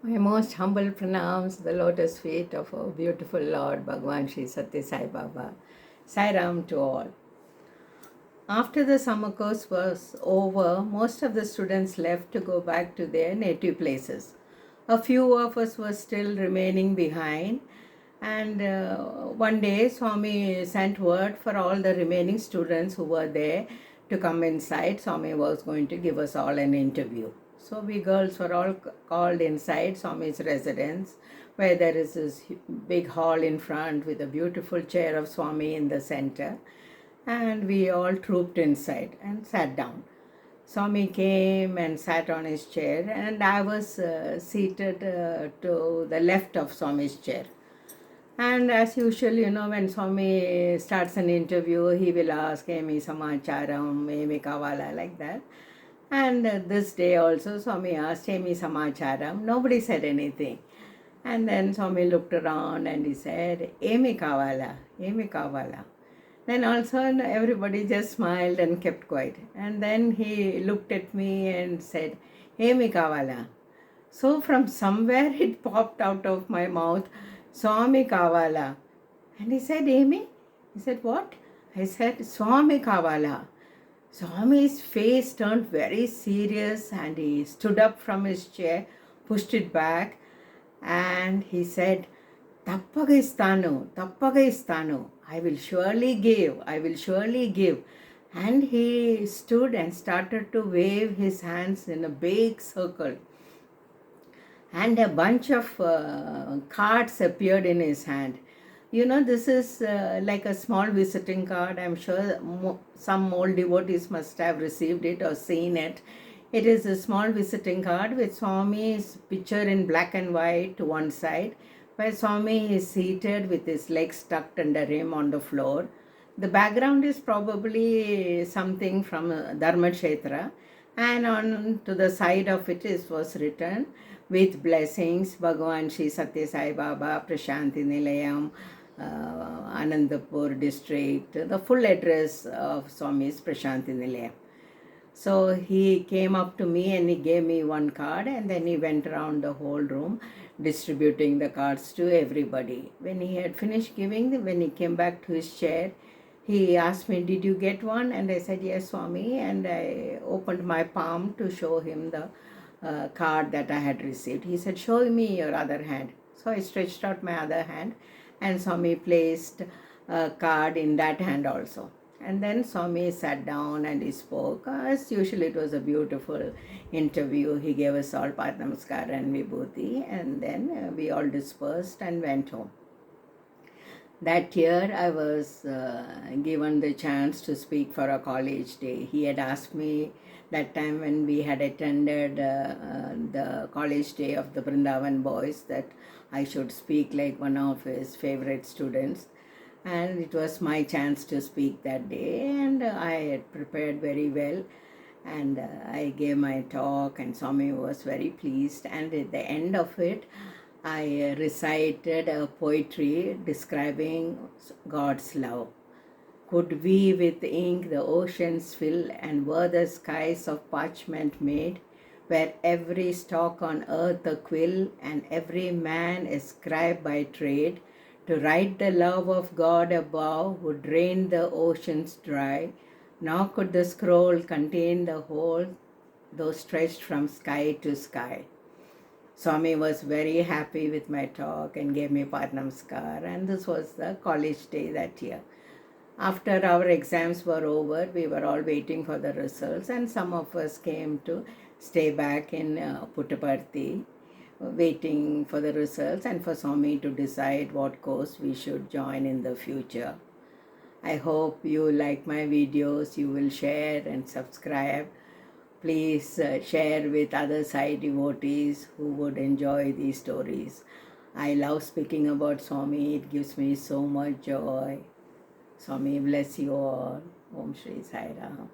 My most humble pranams, the lotus feet of our beautiful Lord Bhagavan Sri Satya Sai Baba. Sai Ram to all. After the summer course was over, most of the students left to go back to their native places. A few of us were still remaining behind, and one day Swami sent word for all the remaining students who were there to come inside. Swami was going to give us all an interview. So we girls were all called inside Swami's residence, where there is this big hall in front with a beautiful chair of Swami in the center. And we all trooped inside and sat down. Swami came and sat on his chair, and I was seated to the left of Swami's chair. And as usual, when Swami starts an interview, he will ask, Emi Samacharam, Emi Kavala, like that. And this day also, Swami asked, Emi Samacharam. Nobody said anything. And then Swami looked around and he said, Emi Kavala, Emi Kavala. Then also everybody just smiled and kept quiet. And then he looked at me and said, Emi Kavala. So from somewhere it popped out of my mouth, Swami Kavala. And he said, Amy? He said, what? I said, Swami Kavala. Swami's face turned very serious and he stood up from his chair, pushed it back, and he said, Tappagaistanu, Tappagaistanu. I will surely give. And he stood and started to wave his hands in a big circle. And a bunch of cards appeared in his hand. This is like a small visiting card. I'm sure some old devotees must have received it or seen it. It is a small visiting card with Swami's picture in black and white to one side, where Swami is seated with his legs tucked under him on the floor. The background is probably something from Dharma Kshetra, and on to the side of it was written, with blessings, Bhagavan Sri Satya Sai Baba, Prashanti Nilayam, Anandapur district, the full address of Swami's Prashanti Nilayam. So he came up to me and he gave me one card, and then he went around the whole room distributing the cards to everybody. When he had finished giving, when he came back to his chair, he asked me, did you get one? And I said, yes, Swami. And I opened my palm to show him the card that I had received. He said, show me your other hand. So I stretched out my other hand, and Swami placed a card in that hand also. And then Swami sat down and he spoke. As usual, it was a beautiful interview. He gave us all Path Namaskar and Vibhuti, and then we all dispersed and went home. That year, I was given the chance to speak for a college day. He had asked me that time when we had attended the college day of the Vrindavan boys that I should speak like one of his favorite students. And it was my chance to speak that day, and I had prepared very well, and I gave my talk, and Swami was very pleased. And at the end of it, I recited a poetry describing God's love. Could we with ink the oceans fill, and were the skies of parchment made, where every stalk on earth a quill, and every man a scribe by trade, to write the love of God above would drain the oceans dry, nor could the scroll contain the whole, though stretched from sky to sky. Swami was very happy with my talk and gave me Path Namaskar, and this was the college day that year. After our exams were over, we were all waiting for the results, and some of us came to stay back in Puttaparthi, waiting for the results and for Swami to decide what course we should join in the future. I hope you like my videos, you will share and subscribe. Please share with other Sai devotees who would enjoy these stories. I love speaking about Swami, it gives me so much joy. Swami bless you all. Om Shri Sai Ram.